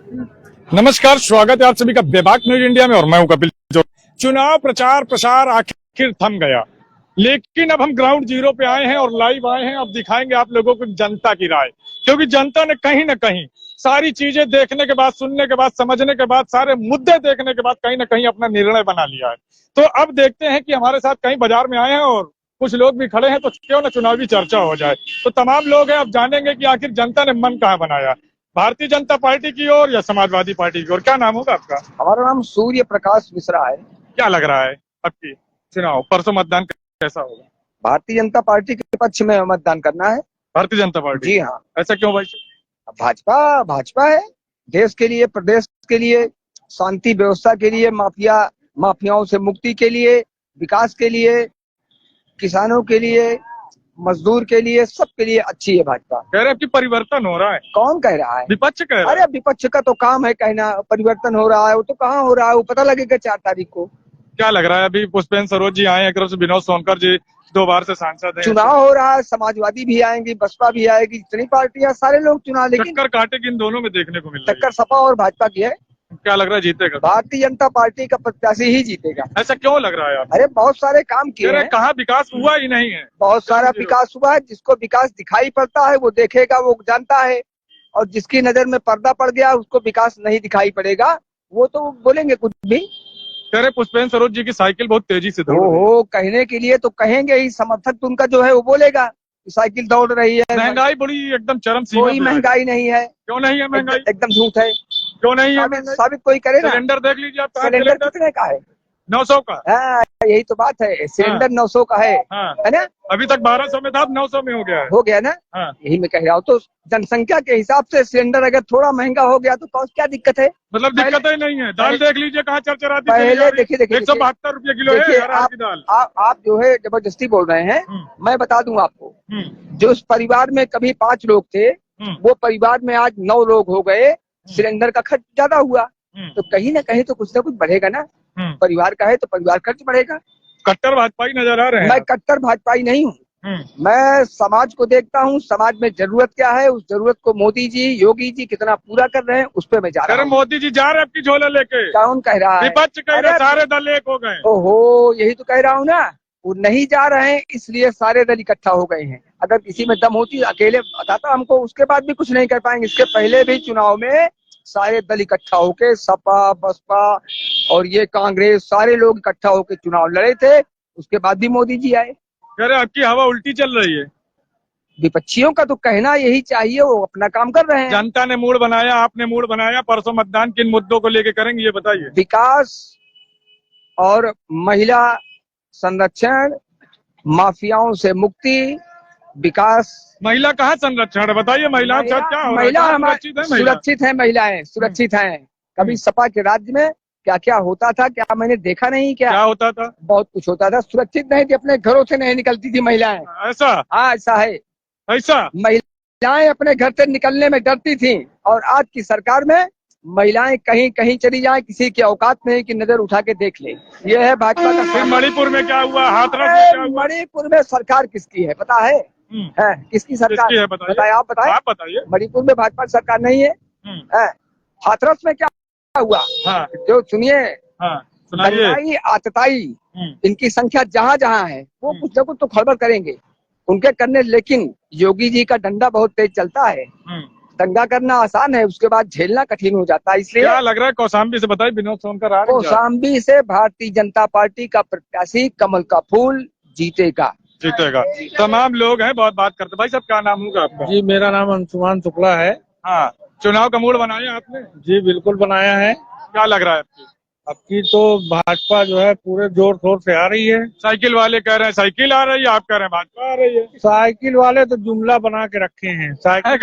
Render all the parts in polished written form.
नमस्कार, स्वागत है आप सभी का बेबाक न्यूज इंडिया में और मैं हूं कपिल जोर। चुनाव प्रचार प्रसार आखिर थम गया, लेकिन अब हम ग्राउंड जीरो पे आए हैं और लाइव आए हैं। अब दिखाएंगे आप लोगों को जनता की राय, क्योंकि जनता ने कहीं ना कहीं सारी चीजें देखने के बाद, सुनने के बाद, समझने के बाद, सारे मुद्दे देखने के बाद कहीं ना कहीं अपना निर्णय बना लिया है। तो अब देखते हैं कि हमारे साथ कहीं बाजार में आए हैं और कुछ लोग भी खड़े हैं, तो क्यों ना चुनावी चर्चा हो जाए। तो तमाम लोग हैं, अब जानेंगे कि आखिर जनता ने मन कहाँ बनाया, भारतीय जनता पार्टी की ओर या समाजवादी पार्टी की ओर। क्या नाम होगा आपका? हमारा नाम सूर्य प्रकाश मिश्रा है। क्या लग रहा है अब की चुनाव, परसों मतदान कैसा होगा? भारतीय जनता पार्टी के पक्ष में मतदान करना है। भारतीय जनता पार्टी? जी हाँ। ऐसा क्यों भाई? भाजपा भाजपा है, देश के लिए, प्रदेश के लिए, शांति व्यवस्था के लिए, माफियाओं से मुक्ति के लिए, विकास के लिए, किसानों के लिए, मजदूर के लिए, सबके लिए अच्छी है भाजपा। कह रहे हैं कि परिवर्तन हो रहा है। कौन कह रहा है? विपक्ष कह रहा है। अरे विपक्ष का तो काम है कहना परिवर्तन हो रहा है, वो तो कहाँ हो रहा है, वो पता लगेगा 4 तारीख को। क्या लग रहा है? अभी पुष्पेंद्र सरोज जी आए, एक तरफ से विनोद सोनकर जी 2 बार से सांसद हैं। चुनाव हो रहा है, समाजवादी भी आएंगी, बसपा भी आएगी, जितनी पार्टियां, सारे लोग चुनाव, लेकिन टक्कर काटे इन दोनों में देखने को मिल रही है। टक्कर सपा और भाजपा की है। क्या लग रहा है जीतेगा? भारतीय जनता पार्टी का प्रत्याशी ही जीतेगा। ऐसा क्यों लग रहा है आपको? अरे बहुत सारे काम किए हैं, कहाँ विकास हुआ ही नहीं है। बहुत सारा विकास हुआ है। जिसको विकास दिखाई पड़ता है वो देखेगा, वो जानता है, और जिसकी नजर में पर्दा पड़ गया उसको विकास नहीं दिखाई पड़ेगा, वो तो बोलेंगे कुछ भी। कह रहे पुष्पेंद्र सरोज जी की साइकिल बहुत तेजी से दौड़ रही है। हो कहने के लिए तो कहेंगे ही, समर्थक तो उनका जो है वो बोलेगा कि साइकिल दौड़ रही है। महंगाई बड़ी एकदम चरम सीमा कोई पे है। महंगाई नहीं है। क्यों नहीं है महंगाई? एकदम झूठ है। क्यों नहीं है? साबित कोई करे ना। सिलेंडर देख लीजिए आप। सिलेंडर कितने का है? 900 का। हाँ, यही तो बात है, सिलेंडर 900 का है। हाँ। है ना? अभी तक 1200 में था, अब 900 में हो गया है। हो गया ना? हाँ। यही मैं कह रहा हूँ। तो जनसंख्या के हिसाब से सिलेंडर अगर थोड़ा महंगा हो गया तो क्या दिक्कत है? मतलब दिक्कत ही नहीं है। दाल देख लीजिए कहाँ चरचराती पहले देखिए 172 रुपये किलो है हर की दाल। आप जो है जबरदस्ती बोल रहे हैं। मैं बता दूं आपको, जो उस परिवार में कभी 5 लोग थे, वो परिवार में आज 9 लोग हो गए। सिलेंडर का खर्च ज्यादा हुआ, तो कहीं ना कहीं तो कुछ ना कुछ बढ़ेगा ना। परिवार का है तो परिवार खर्च बढ़ेगा। कट्टर भाजपाई नजर आ रहे हैं। मैं कट्टर भाजपाई नहीं हूँ। मैं समाज को देखता हूँ, समाज में जरूरत क्या है, उस जरूरत को मोदी जी, योगी जी कितना पूरा कर रहे हैं, उस पे मैं जा रहा हूँ। मोदी जी जा रहे हैं आपकी झोला लेके? कौन कह रहा है? विपक्ष कह रहे सारे दल एक हो गए। ओहो, यही तो कह रहा हूँ ना, वो नहीं जा रहे हैं इसलिए सारे दल इकट्ठा हो गए हैं। अगर किसी में दम होती अकेले बताता हमको, उसके बाद भी कुछ नहीं कर पाएंगे। इसके पहले भी चुनाव में सारे दल इकट्ठा होके, सपा, बसपा और ये कांग्रेस, सारे लोग इकट्ठा होके चुनाव लड़े थे, उसके बाद भी मोदी जी आए। कह रहे आपकी हवा उल्टी चल रही है। विपक्षियों का तो कहना यही चाहिए, वो अपना काम कर रहे हैं। जनता ने मूड बनाया, आपने मूड बनाया, परसों मतदान किन मुद्दों को लेके करेंगे ये बताइए। विकास और महिला संरक्षण, माफियाओं से मुक्ति, विकास। महिला कहाँ संरक्षण है बताइए? महिलाओं के साथ क्या हो रहा है? महिला हमारी सुरक्षित है, महिलाएं सुरक्षित हैं। कभी सपा के राज्य में क्या क्या होता था, क्या मैंने देखा नहीं? क्या होता था? बहुत कुछ होता था। सुरक्षित नहीं थी, अपने घरों से नहीं निकलती थी महिलाएं। ऐसा? हाँ, ऐसा है। ऐसा महिलाएं अपने घर से निकलने में डरती थी, और आज की सरकार में महिलाएं कहीं कहीं चली जाए, किसी की औकात नहीं कि नजर उठा के देख ले। ये है भाजपा का। मणिपुर में क्या हुआ? हाथरस में क्या हुआ? मणिपुर में सरकार किसकी है पता है? किसकी सरकार है? बताइए, आप बताइए। मणिपुर में भाजपा सरकार नहीं है। हाथरस में क्या हुआ? जो सुनिए, दंगाई आतताई, इनकी संख्या जहाँ जहाँ है वो कुछ न कुछ तो खबर करेंगे उनके करने। लेकिन योगी जी का डंडा बहुत तेज चलता है। दंगा करना आसान है, उसके बाद झेलना कठिन हो जाता है। इसलिए क्या लग रहा है कौशाम्बी से बताइए, विनोद सोनकर आ रहे हैं? कौशाम्बी से भारतीय जनता पार्टी का प्रत्याशी कमल का फूल जीतेगा। तमाम लोग हैं, बहुत बात करते। भाई साहब क्या नाम होगा आपका? जी, मेरा नाम अंशुमान शुक्ला है। हाँ, चुनाव का मूड बनाया आपने? जी बिल्कुल बनाया है। क्या लग रहा है अब की तो भाजपा जो है पूरे जोर शोर से आ रही है। साइकिल वाले कह रहे हैं साइकिल आ रही है, आप कह रहे हैं भाजपा आ रही है। साइकिल वाले तो जुमला बना के रखे हैं। साइकिल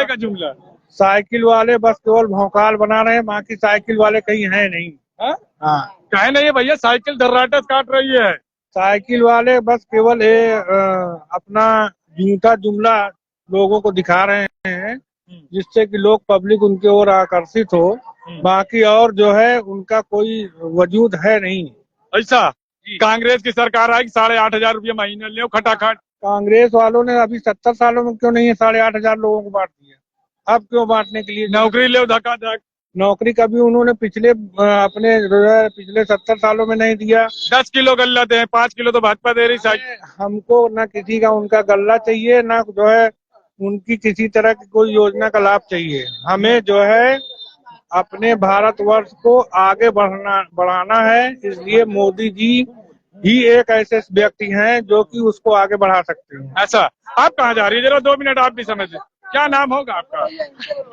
का जुमला? साइकिल वाले बस केवल भौकाल बना रहे हैं, बाकी साइकिल वाले कहीं है नहीं। हाँ, कहे नहीं है भैया, साइकिल दर्राटस काट रही है। साइकिल वाले बस केवल अपना झूठा जुमला लोगों को दिखा रहे हैं, जिससे कि लोग, पब्लिक उनके ओर आकर्षित हो। बाकी और जो है उनका कोई वजूद है नहीं। ऐसा? कांग्रेस की सरकार आई, 8,500 रुपये महीने ले खटाखट। कांग्रेस वालों ने अभी 70 सालों में क्यों नहीं 8,500 लोगों को बांट दिया? अब क्यों बांटने के लिए? नौकरी ले धक्का धक। नौकरी का भी उन्होंने पिछले 70 सालों में नहीं दिया। 10 किलो गल्ला दे, 5 किलो तो भाजपा दे रही साहब। हमको ना किसी का उनका गल्ला चाहिए, ना जो है उनकी किसी तरह की कोई योजना का लाभ चाहिए। हमें जो है अपने भारतवर्ष को आगे बढ़ाना है, इसलिए मोदी जी ही एक ऐसे व्यक्ति हैं जो कि उसको आगे बढ़ा सकते हैं। ऐसा। आप कहाँ जा रही है? जरा 2 मिनट आप भी समझे। क्या नाम होगा आपका?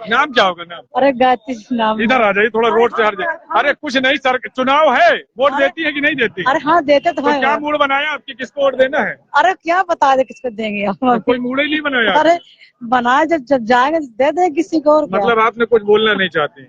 नाम क्या होगा? नाम? अरे गाती नाम। इधर आ जाइए, थोड़ा रोड से हट जाइए। अरे कुछ नहीं सर, चुनाव है, वोट देती है कि नहीं देती? अरे हाँ देते तो है। क्या मूड बनाया आपकी, किसको वोट देना है? अरे क्या बता दे किसको देंगे हम? कोई मूड ही नहीं बनाया? अरे बनाए जब जाएंगे दे दे किसी को। और मतलब आपने कुछ बोलना नहीं चाहती?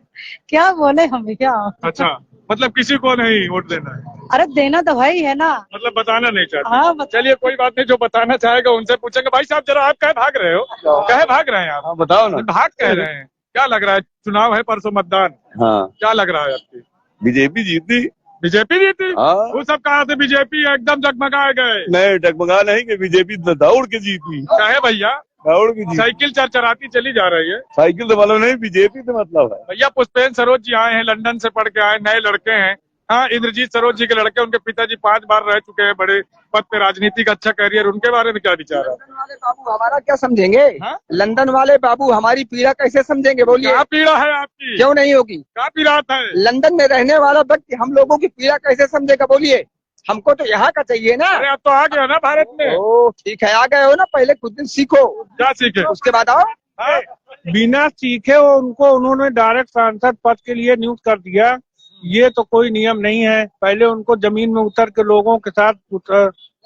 क्या बोले हम क्या? अच्छा, मतलब किसी को नहीं वोट देना है? अरे देना तो भाई है ना। मतलब बताना नहीं चाहते? हाँ चलिए कोई बात नहीं, जो बताना चाहेगा उनसे पूछेंगे। भाई साहब जरा आप कहे भाग रहे हो? कहे भाग रहे हैं आप? हाँ बताओ ना। भाग कह रहे हैं, क्या लग रहा है? चुनाव है परसों, मतदान। हाँ क्या लग रहा है आपकी? बीजेपी जीती। बीजेपी जीती? हाँ वो सब कहा थे बीजेपी एकदम जगमगाए गए। नहीं डगमगा नहीं कि बीजेपी दौड़ के जीती। कहे भैया दौड़ के जीती। साइकिल चरचराती चली जा रही है। साइकिल तो मालूम नहीं, बीजेपी तो मतलब है। भैया पुष्पेंद्र सरोज जी आए हैं, लंदन से पढ़ के आए, नए लड़के हैं। हाँ, इंद्रजीत सरोज जी के लड़के, उनके पिताजी 5 बार रह चुके हैं बड़े पद पे, राजनीति का अच्छा करियर, उनके बारे में क्या विचार है? लंदन वाले बाबू हमारा क्या समझेंगे? हाँ? लंदन वाले बाबू हमारी पीड़ा कैसे समझेंगे? बोलिए। क्या पीड़ा है आपकी? क्यों नहीं होगी? क्या पीड़ा है? लंदन में रहने वाला व्यक्ति हम लोगों की पीड़ा कैसे समझेगा? बोलिए। हमको तो यहाँ का चाहिए ना। अरे अब तो आ गया ना भारत में। ओ ठीक है, आ गए हो ना, पहले कुछ दिन सीखो। क्या सीखे? उसके बाद आओ। हाँ? बिना सीखे उन्होंने डायरेक्ट सांसद पद के लिए नियुक्त कर दिया। ये तो कोई नियम नहीं है। पहले उनको जमीन में उतर के लोगों के साथ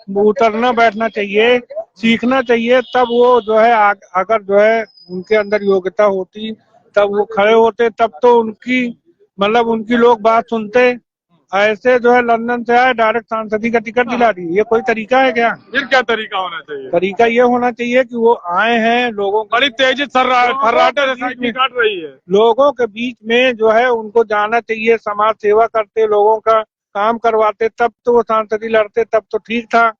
उतरना बैठना चाहिए, सीखना चाहिए, तब वो जो है अगर जो है उनके अंदर योग्यता होती तब वो खड़े होते, तब तो उनकी लोग बात सुनते। ऐसे जो है लंदन से आए डायरेक्ट सांसदी का टिकट दिला दी, ये कोई तरीका है क्या? फिर क्या तरीका होना चाहिए? तरीका ये होना चाहिए कि वो आए हैं लोगों बड़ी तेजी फर्राटे से साइकिल काट रही है। लोगों के बीच में जो है उनको जाना चाहिए, समाज सेवा करते, लोगों का काम करवाते, तब तो वो सांसदी लड़ते, तब तो ठीक था।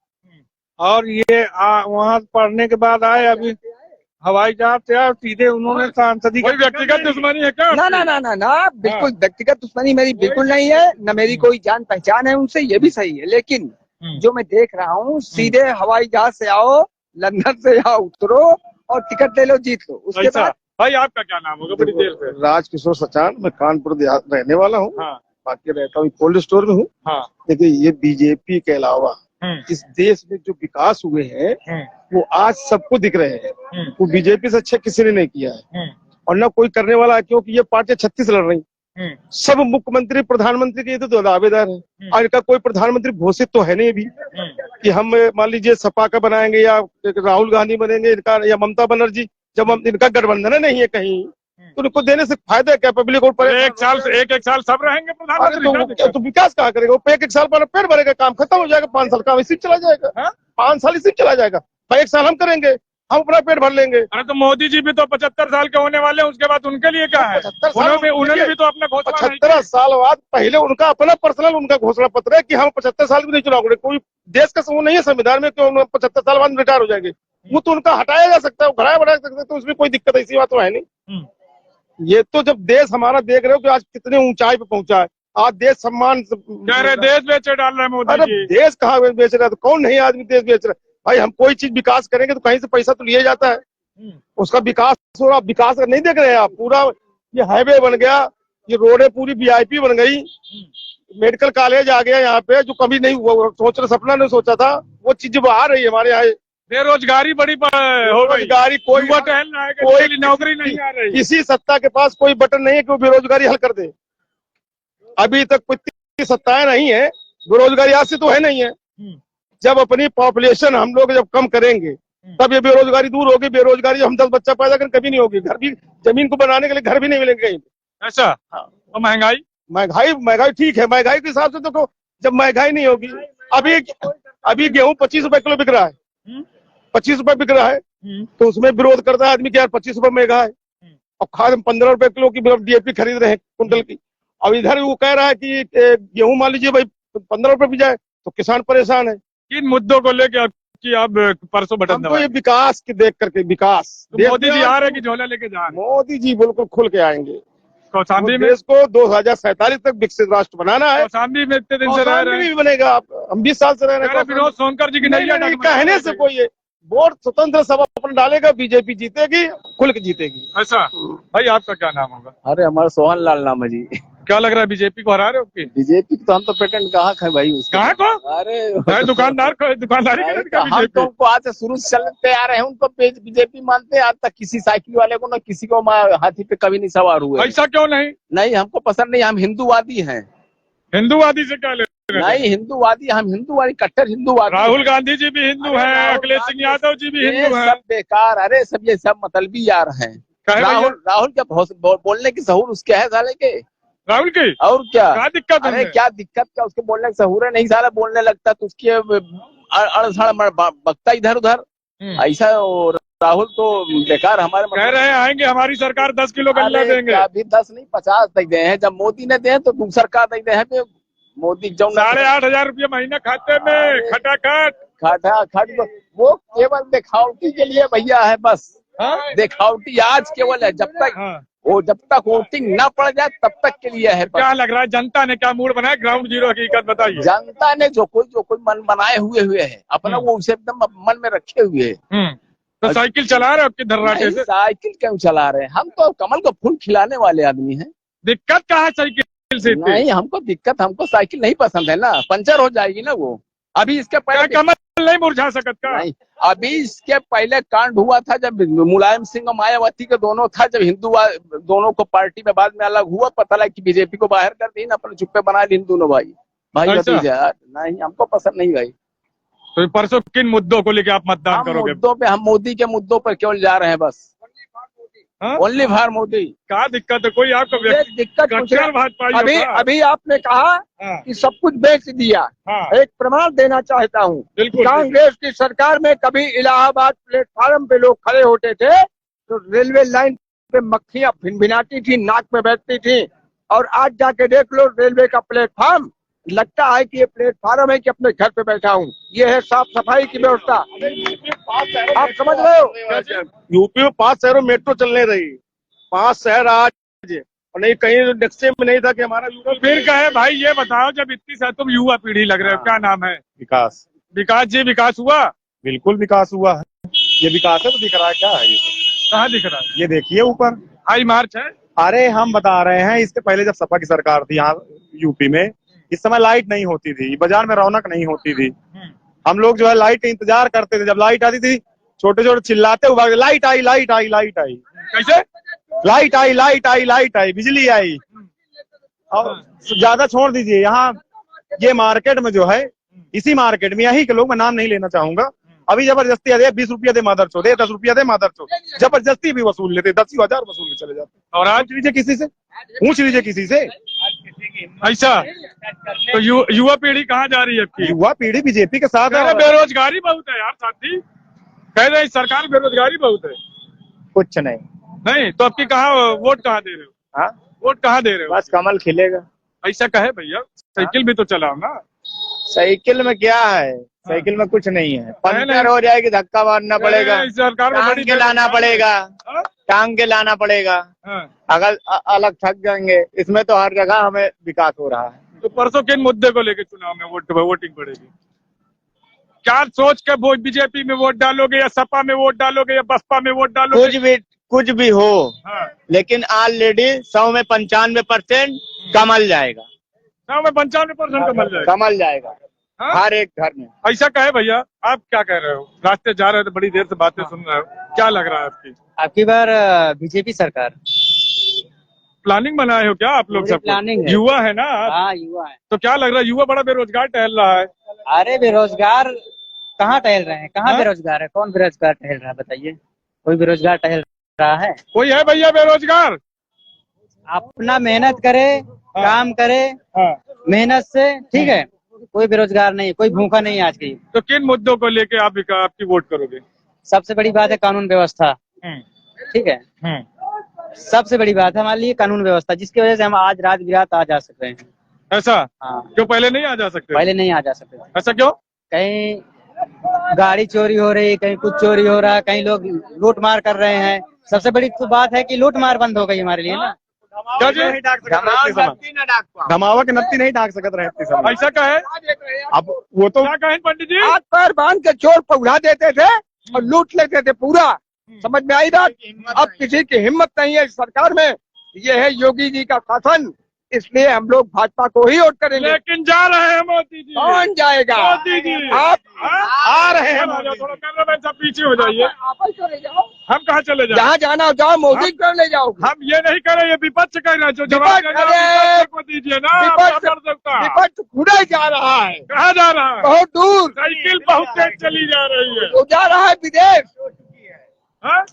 और ये वहाँ पढ़ने के बाद आए, अभी हवाई जहाज से आए, सीधे उन्होंने सांसदी। कोई व्यक्तिगत दुश्मनी है क्या? ना ना ना ना ना, बिल्कुल व्यक्तिगत दुश्मनी मेरी बिल्कुल नहीं है, न मेरी कोई जान पहचान है उनसे, ये भी सही है। लेकिन जो मैं देख रहा हूँ, सीधे हवाई जहाज से आओ, लंदन से यहाँ उतरो और टिकट ले लो, जीत लो। उसके बाद भाई आपका क्या नाम होगा? बड़ी देर से। राजकिशोर सचान, मैं कानपुर देहात रहने वाला हूँ। हाँ। बाकी रहता हूँ कोल्ड स्टोर में हूँ। हाँ। देखिए ये बीजेपी के अलावा इस देश में जो विकास हुए हैं वो आज सबको दिख रहे हैं। वो बीजेपी से अच्छा किसी ने नहीं किया है और न कोई करने वाला है, क्योंकि ये पार्टी 36 लड़ रही। सब मुख्यमंत्री प्रधानमंत्री के तो दावेदार है। आज का कोई प्रधानमंत्री घोषित तो है नहीं अभी कि हम मान लीजिए सपा का बनाएंगे या राहुल गांधी बनेंगे इनका या ममता बनर्जी। जब हम इनका गठबंधन नहीं है कहीं तो उनको देने से फायदा क्या? पब्लिक और पर एक साल सब रहेंगे प्रधानमंत्री। तो विकास कहाँ करेगा? वो एक साल पर पेट भरेगा, काम खत्म हो जाएगा, 5 साल काम इसी चला जाएगा। 5 साल इसी चला जाएगा। 1 साल हम करेंगे, हम अपना पेट भर लेंगे। अरे तो मोदी जी भी तो 75 साल के होने वाले हैं, उसके बाद उनके लिए क्या है? उन्होंने भी तो अपना घोषणा 75 साल बाद पहले उनका अपना पर्सनल उनका घोषणा पत्र है कि हम 75 साल भी नहीं चुनाव करेंगे। कोई देश का समूह नहीं है संविधान में कि 75 साल बाद रिटायर हो जाएंगे। वो तो उनका हटाया जा सकता है, घटाया बढ़ा सकता है, तो उसमें कोई दिक्कत ऐसी बात तो है नहीं। ये तो जब देश हमारा देख रहे हो कि आज कितने ऊंचाई पे पहुंचा है, आज देश सम्मान कह रहे देश बेचे डाल रहे हैं मोदी जी। देश कहाँ बेच रहा है? तो कौन नहीं आदमी देश बेच रहा है? भाई हम कोई चीज विकास करेंगे तो कहीं से पैसा तो लिया जाता है, उसका विकास हो रहा। विकास नहीं देख रहे हैं आप? पूरा ये हाईवे बन गया, ये रोडें पूरी VIP बन गई, मेडिकल कॉलेज आ गया यहाँ पे, जो कभी नहीं हुआ, सोच रहे सपना नहीं सोचा था, वो चीजें आ रही है हमारे यहाँ। बेरोजगारी बड़ी हो गई। बेरोजगारी कोई नौकरी नहीं आ रही। किसी सत्ता के पास कोई बटन नहीं है कि वो बेरोजगारी हल कर दे। अभी तक कोई सत्ताएं नहीं है, बेरोजगारी आज से तो है नहीं है। जब अपनी पॉपुलेशन हम लोग जब कम करेंगे तब ये बेरोजगारी दूर होगी। बेरोजगारी हम 10 बच्चा पैदा करें कभी नहीं होगी। घर भी, जमीन को बनाने के लिए घर भी नहीं मिलेंगे कहीं। ऐसा? तो महंगाई ठीक है, महंगाई के हिसाब से तो जब महंगाई नहीं होगी, अभी गेहूं 25 रुपए किलो बिक रहा है, 25 रुपए बिक रहा है, तो उसमें विरोध करता है आदमी कि यार 25 रुपए महंगा है। और खाद 15 रुपए किलो की DAP खरीद रहे हैं कुंटल की। अब इधर वो कह रहा है कि गेहूं मान लीजिए भाई 15 रुपए भी जाए तो किसान परेशान है। किन मुद्दों को लेकर आप कि अब परसों बटन हम तो दबाए? ये विकास की देख करके विकास तो मोदी जी आ रहे हैं कि झोला लेके जा रहे हैं? मोदी जी बिल्कुल खुल के आएंगे। कौशाम्बी में देश को 2047 तक विकसित राष्ट्र बनाना है। कौशाम्बी में इतने दिन से रह कौशाम्बी रहे हैं। भी बनेगा। आप हम 20 साल से रह रहे हैं। विनोद सोनकर जी की नहीं, नैया नहीं, कहने से कोई है। वोट स्वतंत्र सब अपना डालेगा, बीजेपी जीतेगी, खुल के जीतेगी। ऐसा? भाई आपका क्या नाम होगा? अरे हमारा सोहन लाल नाम है जी। क्या लग रहा है बीजेपी को हरा रहे हो कि? बीजेपी तो हम तो पेटेंट कहाँ है भाई उसका। कहाँ को? अरे दुकानदार को दुकानदारी अरे करेगा हम तो बीजेपी। उनको आज से शुरू से चलते आ रहे हैं, उनको बीजेपी मानते हैं। आज तक किसी साइकिल वाले को ना किसी को हाथी पे कभी नहीं सवार हुए। ऐसा क्यों नहीं? नहीं, हमको पसंद नहीं। हम हिंदूवादी हैं। हिंदूवादी से क्या ले रहे हैं? नहीं, हिंदूवादी, हम हिंदूवादी, कट्टर हिंदूवादी। राहुल गांधी जी भी हिंदू हैं, अखिलेश सिंह यादव जी भी हिंदू हैं। सब बेकार। अरे सब ये सब मतलबी यार हैं। काहे भैया? राहुल क्या बोलने की सहूर उसके है साले के। राहुल की और क्या दिक्कत है? अरे क्या दिक्कत क्या, उसके बोलने की सहूर है नहीं। साला बोलने लगता तो उसकी अड़सड़ बकता इधर उधर ऐसा। और राहुल तो बेकार। हमारे कह रहे हैं आएंगे हमारी सरकार 10 किलो गल्ला देंगे। अभी 10 नहीं 50 तक दे हैं। जब मोदी ने दे तो दूसरा सरकार तक दे हैं। मोदी 8,500 रुपये महीना खाते में खटाखट वो केवल दिखावटी के लिए भैया है बस। दिखावटी आज केवल है। जब तक वोटिंग ना पड़ जाए तब तक के लिए है। क्या लग रहा है जनता ने क्या मूड बनाया? ग्राउंड जीरो हकीकत बताइए। जनता ने जो कोई मन बनाए हुए है अपना, वो उसे एकदम मन में रखे हुए है। तो साइकिल चला रहे हो कि धर्राटे से? साइकिल क्यों चला रहे हैं? हम तो कमल को फूल खिलाने वाले आदमी हैं। दिक्कत कहाँ है साइकिल से? नहीं, हमको साइकिल नहीं पसंद है ना। पंचर हो जाएगी ना वो। अभी इसके पहले कमल नहीं मुरझा सकता का? नहीं, अभी इसके पहले कांड हुआ था जब मुलायम सिंह और मायावती के दोनों था। जब हिंदू दोनों को पार्टी में बाद में अलग हुआ, पता लगा कि बीजेपी को बाहर कर दी ना, अपने चुप्पे बना ली दोनों भाई भतीजा। नहीं, हमको पसंद नहीं भाई। तो परसों किन मुद्दों को लेकर आप मतदान करोगे? मुद्दों पे हम मोदी के मुद्दों पर केवल जा रहे हैं बस। Only for Modi. क्या दिक्कत है? कोई आपको दिक्कत अभी आपने कहा कि सब कुछ बेच दिया। एक प्रमाण देना चाहता हूँ। कांग्रेस की सरकार में कभी इलाहाबाद प्लेटफार्म पे लोग खड़े होते थे तो रेलवे लाइन पे मक्खियां भिनभिनाती थी, नाक में बैठती थी। और आज जाके देख लो रेलवे का प्लेटफार्म, लगता है कि ये प्लेटफार्म है कि अपने घर पे बैठा हूँ। ये है साफ सफाई की व्यवस्था। आप समझ रहे हो? यूपी में 5 शहरों में मेट्रो चलने रही। 5 शहर आज और नहीं कहीं नक्शे में नहीं था कि हमारा। तो फिर कहे भाई ये बताओ, जब इतनी सारी तुम युवा पीढ़ी लग रहे हो, क्या नाम है? विकास। विकास जी, विकास हुआ? बिल्कुल विकास हुआ है। ये विकास है तो दिख रहा है क्या है? ये सब कहाँ दिख रहा है? ये देखिए ऊपर हाई मार्च है। अरे हम बता रहे हैं, इसके पहले जब सपा की सरकार थी यहाँ यूपी में, इस समय लाइट नहीं होती थी, बाजार में रौनक नहीं होती थी। हम लोग जो है लाइट का इंतजार करते थे। जब लाइट आती थी छोटे छोटे चिल्लाते हुए लाइट आई लाइट आई लाइट आई। कैसे? लाइट आई लाइट आई लाइट आई, बिजली आई। और ज्यादा छोड़ दीजिए, यहाँ ये मार्केट में जो है, इसी मार्केट में यही के लोग, मैं नाम नहीं लेना चाहूंगा, अभी जबरदस्ती दे 20 रुपया दे मादर चो, दे 10 रुपया दे मादर चो, जबरदस्ती भी वसूल लेते, 10,000 वसूल के चले जाते। और आज लीजिए किसी से, पूछ लीजिए किसी से। ऐसा? तो युवा पीढ़ी कहाँ जा रही है आपकी? युवा पीढ़ी बीजेपी के साथ है। बेरोजगारी बहुत है यार साथी, कह रहे हैं सरकार बेरोजगारी बहुत है। कुछ नहीं। नहीं तो आपकी कहाँ वोट कहाँ दे रहे हो? हाँ, वोट कहाँ दे रहे हो? बस कमल खिलेगा। ऐसा कहे भैया, साइकिल भी तो चलाओ ना। साइकिल में क्या है? साइकिल में कुछ नहीं है। पंचर हो जाएगी, धक्का मारना पड़ेगा, सरकार में टांग के लाना पड़ेगा, टांग के लाना पड़ेगा। अगर अलग थक जाएंगे। इसमें तो हर जगह हमें विकास हो रहा है। तो परसों किन मुद्दे को लेकर चुनाव में वोटिंग पड़ेगी? क्या सोच के वोट बीजेपी में वोट डालोगे, या सपा में वोट डालोगे, या बसपा में वोट डालोगे? कुछ भी हो, लेकिन ऑलरेडी 100 में 95% कमल जाएगा। 100 में 95% कमल जाएगा हर एक घर में। ऐसा कहे भैया। आप क्या कह रहे हो? रास्ते जा रहे हो तो बड़ी देर से बातें सुन रहे हो, क्या लग रहा है आपकी? आपकी बार बीजेपी सरकार। प्लानिंग बनाए हो क्या आप लोग? सब प्लानिंग है। युवा है ना? हाँ, युवा है। तो क्या लग रहा है, युवा बड़ा बेरोजगार टहल रहा है? अरे बेरोजगार कहाँ टहल रहे हैं? कहाँ बेरोजगार है? कौन बेरोजगार टहल रहा है बताइए? कोई बेरोजगार टहल रहा है? कोई है भैया बेरोजगार? अपना मेहनत करे, काम करे, मेहनत से, ठीक है। कोई बेरोजगार नहीं, कोई भूखा नहीं आज की। तो किन मुद्दों को लेके आप आपकी वोट करोगे? सबसे बड़ी बात है कानून व्यवस्था, ठीक है। सबसे बड़ी बात है हमारे लिए कानून व्यवस्था, जिसकी वजह से हम आज रात बिरात आ जा सकते हैं। ऐसा? हाँ। क्यों पहले नहीं आ जा सकते? पहले नहीं आ जा सकते। ऐसा क्यों? कहीं गाड़ी चोरी हो रही है, कहीं कुछ चोरी हो रहा है, कहीं लोग लूट मार कर रहे हैं। सबसे बड़ी तो बात है कि लूट मार बंद हो गई हमारे लिए ना। धमावा के नत्ती नहीं ढाक सकत रहे ऐसा का है। अब वो तो क्या कहें पंडित जी। हाथ पैर बांध के चोर पहुंचा देते थे और लूट लेते थे पूरा। समझ में आई बात। अब किसी की हिम्मत नहीं है इस सरकार में। ये है योगी जी का शासन, इसलिए हम लोग भाजपा को ही वोट करेंगे। लेकिन जा रहे हैं मोदी जी। कौन जाएगा? मोदी जी आप आ रहे हैं। थोड़ा कैमरामैन साहब पीछे हो जाइए। आप ही चले जाओ। हम कहाँ चले जाए? जहाँ जाना हो जाओ, मोदी को ले जाओ। हम ये नहीं कर रहे, ये विपक्ष कह रहे हैं। जो जवाब विपक्ष, देना है, विपक्ष को दीजिए ना। विपक्ष खुद ही जा रहा है। कहाँ जा रहा है? बहुत दूर। साइकिल बहुत तेज चली जा रही है। वो जा रहा है विदेश। हाँ?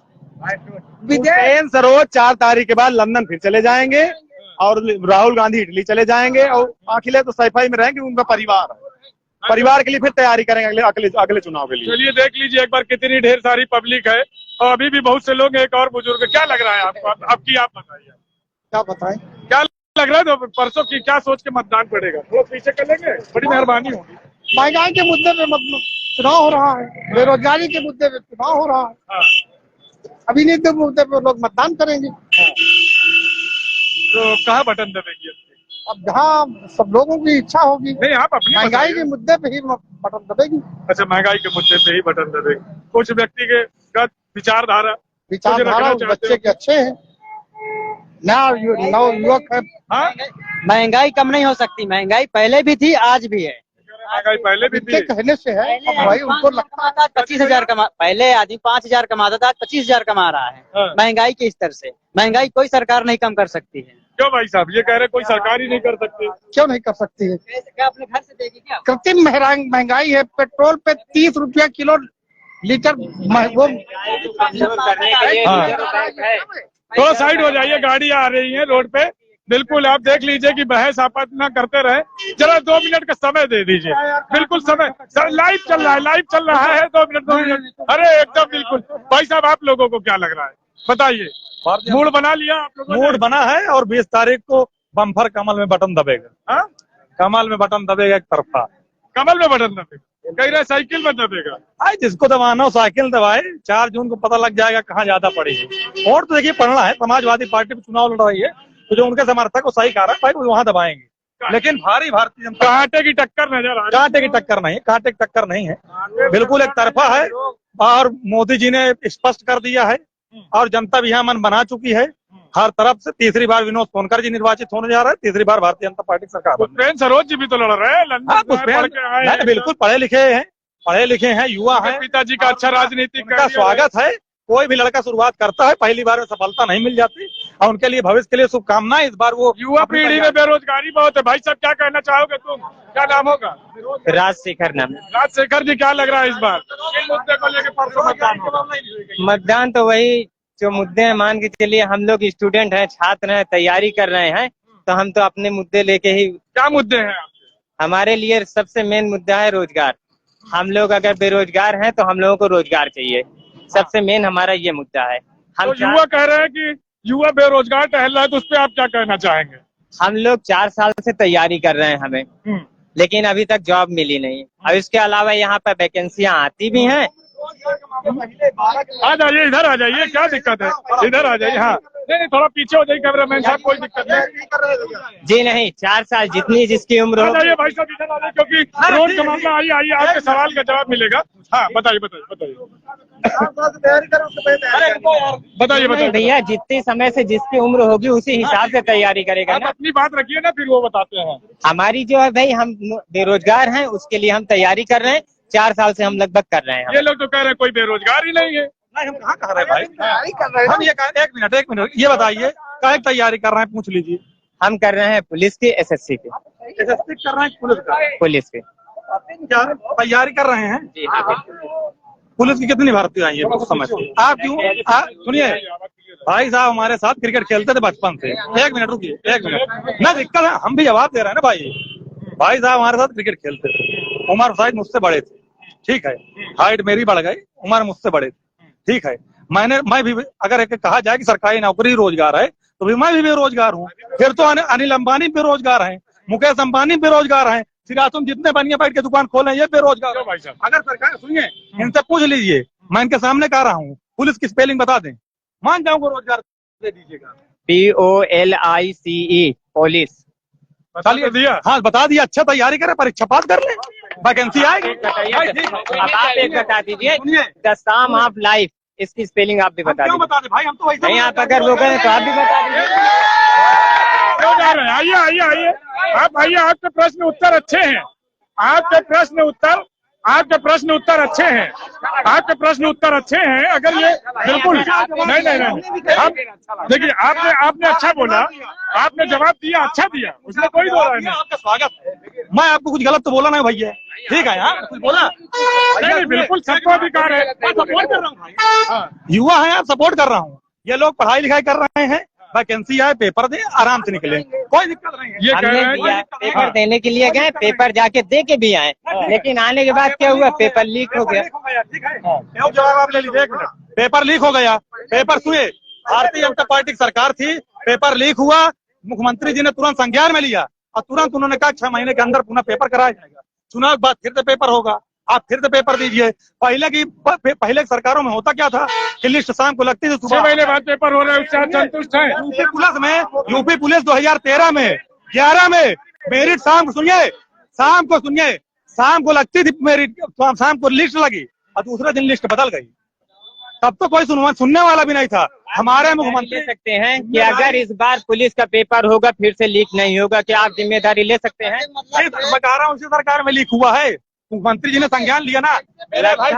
विदेश सरोज 4 तारीख के बाद लंदन फिर चले जाएंगे और राहुल गांधी इटली चले जाएंगे और अखिलेश तो सफाई में रहेंगे। उनका परिवार के लिए फिर तैयारी करेंगे अगले चुनाव के लिए। चलिए देख लीजिए एक बार कितनी ढेर सारी पब्लिक है और अभी भी बहुत से लोग हैं। एक और बुजुर्ग, क्या लग रहा है आपको? आप बताइए क्या बताएं? क्या लग रहा है? तो परसों की क्या सोच के मतदान पड़ेगा? थोड़ा पीछे कर लेंगे, बड़ी मेहरबानी होगी। महंगाई के मुद्दे पे चुनाव हो रहा है, बेरोजगारी के मुद्दे पे चुनाव हो रहा है। हाँ। अभी नहीं तो मुद्दे पे लोग मतदान करेंगे। तो कहाँ बटन दबेगी? अब जहाँ सब लोगों की इच्छा होगी। नहीं, आप अपनी महंगाई बताइए। के मुद्दे पे ही बटन दबेगी। अच्छा, महंगाई के मुद्दे पे ही बटन दबेगी। कुछ व्यक्ति के विचारधारा बच्चे के अच्छे हैं, नव युवक है। हाँ? महंगाई कम नहीं हो सकती। महंगाई पहले भी थी, आज भी है। महंगाई पहले भी थी। कहने से है, अब भाई उनको लगता है 25,000 कमा। पहले आदमी 5,000 कमाता था, 25,000 कमा रहा है। हाँ। महंगाई के स्तर से महंगाई कोई सरकार नहीं कम कर सकती है। क्यों भाई साहब ये कह रहे कोई सरकार ही नहीं कर सकती? क्यों नहीं कर सकती है? क्या अपने घर से देगी क्या? कृत्रिम महंगाई है। पेट्रोल पे 30 रुपया किलो लीटर वो थोड़ा साइड हो जाइए, गाड़ियां आ रही हैं रोड पे। बिल्कुल आप देख लीजिए कि बहस आपस ना करते रहे। जरा 2 मिनट का समय दे दीजिए। बिल्कुल समय सर, लाइव चल रहा है। 2 मिनट। अरे एकदम बिल्कुल। भाई साहब आप लोगों को क्या लग रहा है बताइए? मूड बना लिया आप लोगों ने? मूड बना है और 20 तारीख को बम्पर कमल में बटन दबेगा। हाँ? कमल में बटन दबेगा एक तरफा। कमल में बटन दबेगा? कह रहे साइकिल में दबेगा। आज जिसको दबाना हो साइकिल दबाए। 4 जून को पता लग जाएगा कहाँ ज्यादा पड़ेगी। और तो देखिए पढ़ना है, समाजवादी पार्टी पे चुनाव लड़ रही है तो जो उनके समर्थक साही कह रहा है भाई वहाँ दबाएंगे। लेकिन भारी भारतीय जनता कांटे की टक्कर नजर आ रही है। कांटे की टक्कर नहीं है, बिल्कुल एक तरफा है। और मोदी जी ने स्पष्ट कर दिया है और जनता भी यहाँ मन बना चुकी है हर तरफ से। तीसरी बार विनोद सोनकर जी निर्वाचित होने जा रहे हैं। तीसरी बार भारतीय जनता पार्टी सरकार। पुष्पेंद्र सरोज जी भी तो लड़ रहे हैं। लंदन से पढ़ के आए हैं। बिल्कुल पढ़े लिखे हैं, युवा हैं। पिताजी का अच्छा राजनीतिक का स्वागत है। कोई भी लड़का शुरुआत करता है, पहली बार में सफलता नहीं मिल जाती और उनके लिए भविष्य के लिए शुभकामनाएं। इस बार वो युवा पीढ़ी में बेरोजगारी बहुत है। भाई साहब क्या कहना चाहोगे तुम? क्या नाम होगा? राजशेखर नाम। राजशेखर जी क्या लग रहा है इस बार किन मुद्दे को लेकर परसों मतदान होगा? मतदान तो वही जो मुद्दे हैं, मान के चलिए हम लोग स्टूडेंट हैं, छात्र हैं, तैयारी कर रहे हैं तो हम तो अपने मुद्दे लेके ही। क्या मुद्दे हैं आपके? हमारे लिए सबसे मेन मुद्दा है रोजगार। हम लोग अगर बेरोजगार हैं तो हम लोगों को रोजगार चाहिए। सबसे मेन हमारा ये मुद्दा है। हम तो युवा कह रहे हैं कि युवा बेरोजगार टहल रहा है तो उस पर आप क्या कहना चाहेंगे? हम लोग 4 साल से तैयारी कर रहे हैं हमें, लेकिन अभी तक जॉब मिली नहीं। और इसके अलावा यहाँ पर वैकेंसियां आती भी हैं। आ जाइए, इधर आ जाइए, क्या दिक्कत है? इधर आ जाइए। हाँ नहीं थोड़ा पीछे हो जाइए कैमरामैन साहब, कोई दिक्कत नहीं। जी नहीं, 4 साल जितनी जिसकी उम्र आ हो। जाइए भाई साहब, इधर आ जाइए क्योंकि रोड का मामला। आइए आपके सवाल का जवाब मिलेगा। हाँ बताइए। नहीं भैया, जितने समय से जिसकी उम्र होगी उसी हिसाब से तैयारी करेगा आप ना। अपनी बात रखिए ना, फिर वो बताते हैं। हमारी जो है भाई, हम बेरोजगार हैं, उसके लिए हम तैयारी कर रहे हैं। 4 साल से हम लगभग कर रहे हैं। ये लोग तो कह रहे हैं कोई बेरोजगार ही नहीं है। नहीं, हम कहाँ कह रहे हैं भाई? हम ये एक मिनट ये बताइए क्या तैयारी कर रहे हैं, पूछ लीजिए। हम कर रहे हैं पुलिस की, SSC की। SSC कर रहे हैं पुलिस की क्या तैयारी कर रहे हैं? जी हाँ। पुलिस की कितनी भर्ती आई है कुछ समय से? आप क्यों सुनिए, भाई साहब हमारे साथ क्रिकेट खेलते थे बचपन से। 1 मिनट रुकिए, 1 मिनट ना, दिक्कत है, हम भी जवाब दे रहे हैं ना भाई साहब हमारे साथ क्रिकेट खेलते थे। उमर शायद मुझसे बड़े थे, ठीक है। हाइट मेरी बढ़ गई, उम्र मुझसे बड़े थे, ठीक है। मैं भी अगर एक कहा जाए कि सरकारी नौकरी रोजगार है तो भी मैं भी बेरोजगार हूँ। फिर तो अनिल अंबानी बेरोजगार हैं, मुकेश अंबानी बेरोजगार हैं, सिरा तुम जितने बनिए बैठ के दुकान खोले ये बेरोजगार क्यों भाई साहब? अगर सरकार सुनिए इनसे पूछ लीजिए, मैं इनके सामने कह रहा हूँ, पुलिस की स्पेलिंग बता दें, मान जाऊंगा रोजगार दे दीजिएगा। POLICE police. चलिए दिया, हाँ बता दिया। अच्छा तैयारी करें, परीक्षा पास कर ले, वैकेंसी आएगी। अब आप एक बता दीजिए, द सम ऑफ लाइफ, इसकी स्पेलिंग आप भी बता क्यों दीजिए। बता दे भाई, हम तो वैसे नहीं आप अगर वो करें तो आप भी बता दीजिए। क्यों जा रहे हैं? आइए आइए आइए, आप आइए, आपके प्रश्न उत्तर अच्छे हैं, आपके प्रश्न उत्तर अच्छे हैं, आपके प्रश्न उत्तर अच्छे हैं। अगर ये बिल्कुल नहीं, हम देखिए, आपने अच्छा बोला, आपने जवाब दिया, अच्छा दिया, उसमें कोई दो राय नहीं। आपका स्वागत है। मैं आपको कुछ गलत तो बोला नहीं भैया, ठीक है यार, कुछ बोला नहीं, बिल्कुल सबको अधिकार है। सपोर्ट कर रहा हूँ भाई, युवा है आप, सपोर्ट कर रहा हूँ। ये लोग पढ़ाई लिखाई कर रहे हैं, वैकेंसी आए, पेपर दे, आराम से निकले, कोई दिक्कत नहीं है। ये कह रहे हमने हैं पेपर देने के लिए गए, पेपर जाके दे के भी आए, लेकिन आने के बाद क्या हुआ, पेपर लीक हो गया। ठीक है, जवाब आप ले लीजिए, एक मिनट। पेपर लीक हो गया, पेपर सुने, भारतीय जनता पार्टी की सरकार थी, पेपर लीक हुआ, मुख्यमंत्री जी ने तुरंत संज्ञान में लिया और तुरंत उन्होंने कहा 6 महीने के अंदर पुनः पेपर कराया जाएगा, चुनाव के बाद फिर से पेपर होगा, आप फिर से पेपर दीजिए। पहले की सरकारों में होता क्या था कि लिस्ट शाम को लगती थी, 6 महीने बाद पेपर हो रहा है, उससे आप संतुष्ट हैं? यूपी पुलिस 2013 में 11 में मेरिट शाम को लगती थी मेरिट, शाम को लिस्ट लगी और दूसरे दिन लिस्ट बदल गई, तब तो कोई सुनने वाला भी नहीं था। हमारे मुख्यमंत्री ले सकते हैं कि अगर इस बार पुलिस का पेपर होगा फिर से लीक नहीं होगा, क्या आप जिम्मेदारी ले सकते हैं? मैं बता रहा हूँ, उसी सरकार में लीक हुआ है, मुख्यमंत्री जी ने संज्ञान लिया ना। मेरे भाई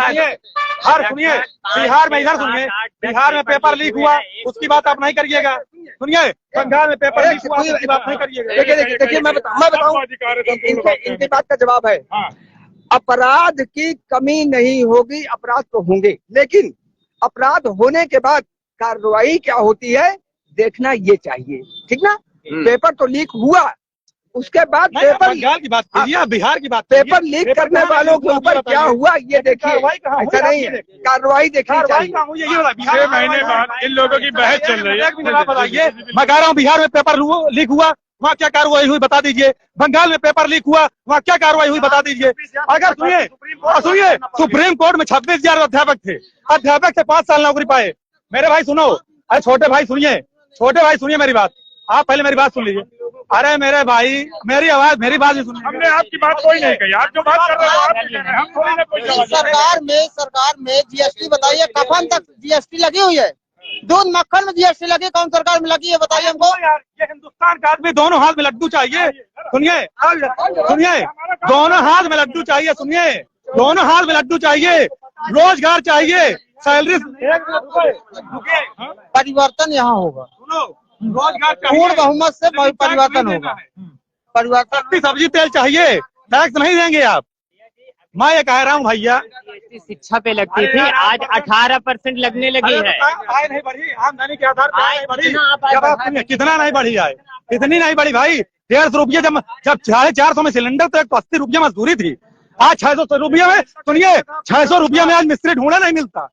सुनिए, बिहार में इधर सुनिए, बिहार में पेपर लीक हुआ, उसकी बात आप नहीं करिएगा। सुनिए, बंगाल में पेपर लीक हुआ, उसकी बात नहीं करिएगा। देखिए मैं बताऊं, इनकी बात का जवाब है, अपराध की कमी नहीं होगी, अपराध तो होंगे, लेकिन अपराध होने के बाद कार्रवाई क्या होती है देखना ये चाहिए, ठीक ना। पेपर तो लीक हुआ, उसके बाद पेपर, बंगाल की बात कीजिए, बिहार की बात, पेपर लीक करने वालों के ऊपर क्या हुआ ये देखिए, ऐसा नहीं है, कार्रवाई देखनी चाहिए। 6 महीने बाद इन लोगों की बहस चल रही है। बताइए, मैं कह रहा हूँ बिहार में पेपर लीक हुआ, वहाँ क्या कार्रवाई हुई बता दीजिए। बंगाल में पेपर लीक हुआ, वहाँ क्या कार्रवाई हुई बता दीजिए। अगर सुनिए, सुप्रीम कोर्ट में 26,000 अध्यापक थे 5 साल नौकरी पाए। मेरे भाई सुनो, अरे छोटे भाई सुनिए मेरी बात, आप पहले मेरी बात सुन लीजिए। अरे मेरे भाई, मेरी बात भी सुनिए। हमने आपकी बात कोई नहीं कही, आप जो बात कर रहे हो आप कह रहे हैं, हम थोड़ी ना कोई जवाब। सरकार में जीएसटी बताइए, कफन तक जीएसटी लगी हुई है, दूध मक्खन में जीएसटी लगी, कौन सरकार में लगी है बताइए हमको। ये हिंदुस्तान का आदमी, दोनों हाथ में लड्डू चाहिए। सुनिए, दोनों हाथ में लड्डू चाहिए, सुनिए, दोनों हाथ में लड्डू चाहिए, रोजगार चाहिए, सैलरी। परिवर्तन यहाँ होगा, रोजगार पूर्ण बहुमत से परिवर्तन होगा, परिवर्तन। सब्जी तेल चाहिए, टैक्स नहीं देंगे आप। मैं ये कह रहा हूँ भैया, शिक्षा पे लगती थी, आज 18% लगने लगी है। आय नहीं बढ़ी, आमदनी के आधार पर नहीं बढ़ी। कितना नहीं बढ़ी आय, कितनी नहीं बढ़ी भाई। 150 रुपये जब 450 में सिलेंडर, तो 180 रुपये मजदूरी थी। आज 600 रुपये में, सुनिए 600 रुपये में आज मिस्त्री ढूंढा नहीं मिलता।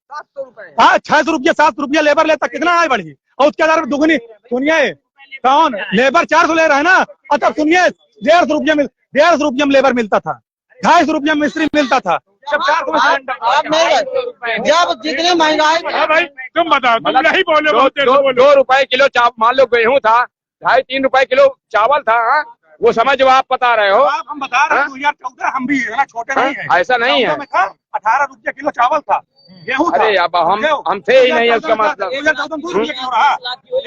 600 रुपये 700 रुपये लेबर लेता, कितना आय बढ़ी। और उसके आधार पर दुगनी, सुनिए कौन लेबर 400 ले रहा है ना, और तब सुनिए 150 रुपये में लेबर मिलता था, 250 रुपये में मिस्त्री मिलता था। जब 400 में सिलेंडर, जब जितनी महंगाई। भाई तुम बताओ, तुम नहीं बोले, 2 रुपए किलो मान लो गेहूं था, 2.5-3 रुपए किलो चावल था, वो समझ जो आप बता रहे हो। हम बता रहे हैं 2014, हम भी छोटे नहीं है, ऐसा नहीं है। 18 रुपये किलो चावल था, गेहूं था। अरे अब हम थे ही नहीं, उसका मतलब। 2 रुपये क्यों रहा?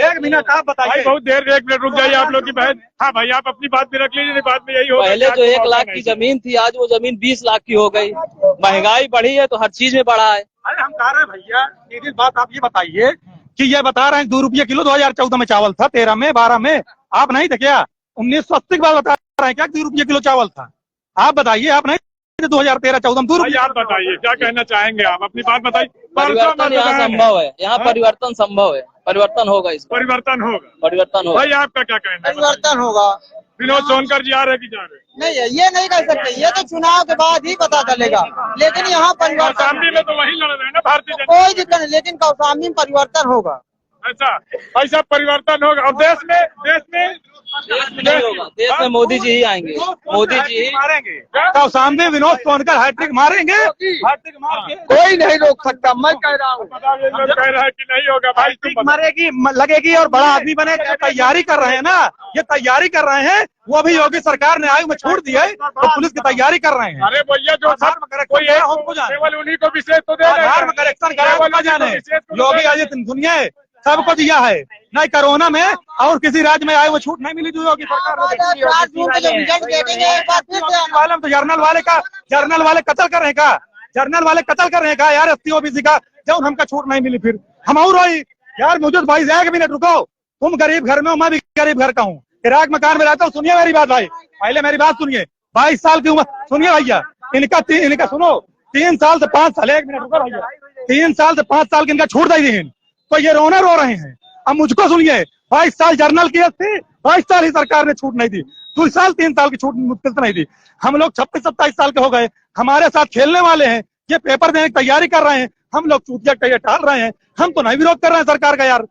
1 मिनट आप बताइए। बहुत देर, 1 मिनट रुक जाइए आप लोग की बहन। हाँ भाई, आप अपनी बात भी रख लीजिए, बात में यही हो। पहले जो 1 लाख की जमीन थी, आज वो जमीन 20 लाख की हो गई। महंगाई बढ़ी है तो हर चीज में बढ़ा है। अरे हम कह रहे हैं भैया, एक बात आप ये बताइए कि ये बता रहे हैं 2 रुपये किलो 2014 में चावल था, 13 में, 12 में आप नहीं थे क्या? 1980 की बात बता रहे हैं क्या 2 रुपये किलो चावल था? आप बताइए, आप नहीं 2013-14 में 2 रुपये। आप बताइए क्या कहना चाहेंगे, आप अपनी बात बताइए। परिवर्तन यहाँ संभव है, यहाँ परिवर्तन संभव है, परिवर्तन होगा, इस परिवर्तन होगा भाई। आपका क्या कहना है? परिवर्तन होगा। विनोद सोनकर जी आ रहे कि जा रहे? नहीं, ये नहीं कर सकते, ये तो चुनाव के बाद ही पता चलेगा। लेकिन यहाँ परिवर्तन, कौशाम्बी में तो वही लड़ रहे हैं ना भारतीय जनता। कोई दिक्कत नहीं, लेकिन कौशाम्बी में परिवर्तन होगा। ऐसा भाई साहब, परिवर्तन होगा। और देश में देश में नहीं होगा, देश में मोदी जी ही आएंगे, मोदी जी ही मारेंगे। तो सामने विनोद सोनकर हैट्रिक मारेंगे, हैट्रिक मार के कोई नहीं रोक सकता, मैं कह रहा हूँ। कह रहा है कि नहीं होगा भाई, तुम मरेगी लगेगी और बड़ा आदमी बने। तैयारी कर रहे हैं ना, ये तैयारी कर रहे हैं। वो भी योगी सरकार ने आयु में छूट दी है, तो पुलिस की तैयारी कर रहे हैं। अरे भैया जो कोई है केवल उन्हीं को विशेष तो दे रहे हैं, करेक्शन करा जाने योगी आदित्यनाथ दुनिया सबको दिया है। नहीं कोरोना में और किसी राज्य में आए वो छूट नहीं मिली जो योगी सरकार ने। तो जर्नल वाले कत्ल कर रहे हैं का, जर्नल वाले कत्ल कर रहे हैं का यार, एसटी ओबीसी का, जब हमका छूट नहीं मिली फिर हम और रोई यार। मुझे भाई 1 मिनट रुको, तुम गरीब घर में हो, मैं भी गरीब घर का हूँ, किराए मकान में रहता हूँ। सुनिए मेरी बात भाई, पहले मेरी बात सुनिए। 22 साल की उम्र, सुनिए भैया, इनका सुनो, 3 साल से 5 साल, 1 मिनट रुको भैया, 3 साल से 5 साल की इनका छूट दी, तो ये रोना रो रहे हैं। अब मुझको सुनिए, 22 साल जर्नल की थी, 22 साल ही सरकार ने छूट नहीं दी, 2 साल 3 साल की छूट मुश्किल से नहीं दी। हम लोग 26-27 साल के हो गए, हमारे साथ खेलने वाले हैं, ये पेपर देने की तैयारी कर रहे हैं, हम लोग चूतिया कहिए टाल रहे हैं। हम तो नहीं विरोध कर रहे हैं सरकार का यार,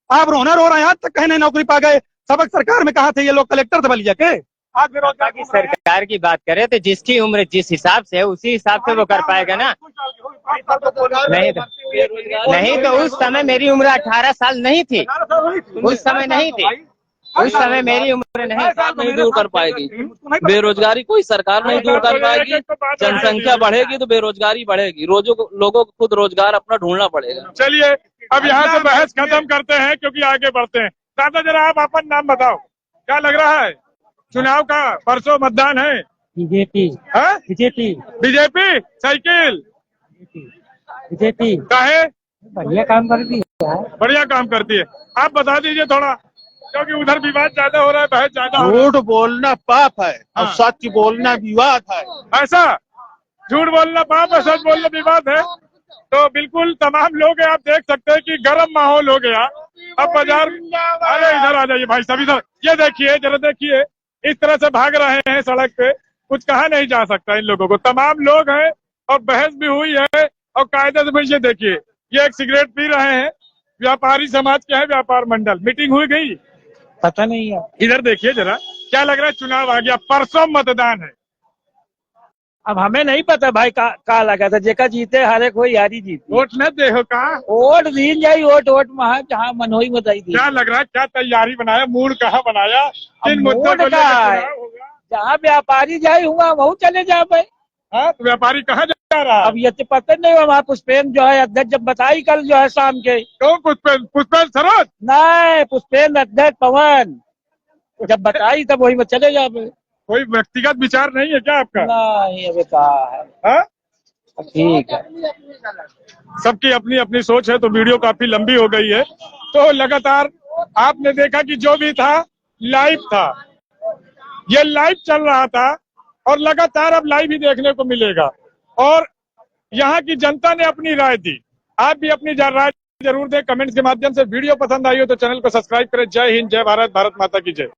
आप रोना रो रहे हैं। आज तक कहीं नहीं नौकरी पा गए, सबक सरकार में कहा थे ये लोग, कलेक्टर से बलिया के। आज बेरोजगार की सरकार की बात करें तो जिसकी उम्र जिस हिसाब से है उसी हिसाब से वो कर पाएगा ना। नहीं तो उस समय मेरी उम्र 18 साल नहीं थी, उस समय नहीं थी, उस समय मेरी उम्र नहीं दूर कर पाएगी बेरोजगारी, कोई सरकार नहीं दूर कर पाएगी। जनसंख्या बढ़ेगी तो बेरोजगारी बढ़ेगी, लोगों को खुद रोजगार अपना ढूंढना पड़ेगा। चलिए अब यहाँ से बहस खत्म करते हैं क्योंकि आगे बढ़ते हैं। दादा जरा आप अपन नाम बताओ, क्या लग रहा है चुनाव का? परसों मतदान है। बीजेपी बीजेपी साइकिल बीजेपी काहे? बढ़िया काम करती है, बढ़िया काम करती है। आप बता दीजिए थोड़ा, क्योंकि उधर विवाद ज्यादा हो रहा है, बहस ज्यादा हो रहा है। झूठ बोलना पाप है और सच बोलना विवाद है। ऐसा झूठ बोलना पाप है, सच बोलना विवाद है। तो बिल्कुल तमाम लोग हैं, आप देख सकते हैं कि गर्म माहौल हो गया। अब बाजार, अरे इधर आ जाइए भाई साहब, इधर ये देखिए, जरा देखिए, इस तरह से भाग रहे हैं सड़क पे, कुछ कहा नहीं जा सकता इन लोगों को। तमाम लोग हैं और बहस भी हुई है और कायदे से। ये देखिए, ये एक सिगरेट पी रहे हैं, व्यापारी समाज के हैं, व्यापार मंडल, मीटिंग हुई गई, पता नहीं है। इधर देखिए जरा, क्या लग रहा है? चुनाव आ गया, परसों मतदान है। अब हमें नहीं पता भाई का लगा था, जेका जीते हरे कोई यारी जीती। वोट न दे हो का? वोट दीन जाई, वोट वहाँ जहाँ मन हो बताई दी। क्या लग रहा है, क्या तैयारी बनाया, मूड कहाँ बनाया? किन मुद्दों मूड का है, जहाँ व्यापारी जाए हुआ वहाँ चले जा भाई। हाँ, तो व्यापारी कहाँ जा रहा है? अब ये तो पता नहीं हुआ। वहाँ पुष्पेन जो है अध्यक्ष जब बताई कल जो है शाम के। कौन पुष्पेन सरोज? नहीं, पुष्पेन अध्यक्ष पवन जब बताई तब वही में चले जा भाई। कोई व्यक्तिगत विचार नहीं है क्या आपका? नहीं, अभी कहा है। ठीक है, सबकी अपनी अपनी सोच है। तो वीडियो काफी लंबी हो गई है, तो लगातार आपने देखा कि जो भी था लाइव था, ये लाइव चल रहा था और लगातार अब लाइव ही देखने को मिलेगा। और यहाँ की जनता ने अपनी राय दी, आप भी अपनी राय जरूर दें कमेंट्स के माध्यम से। वीडियो पसंद आई हो तो चैनल को सब्सक्राइब करें। जय हिंद, जय भारत, भारत माता की जय।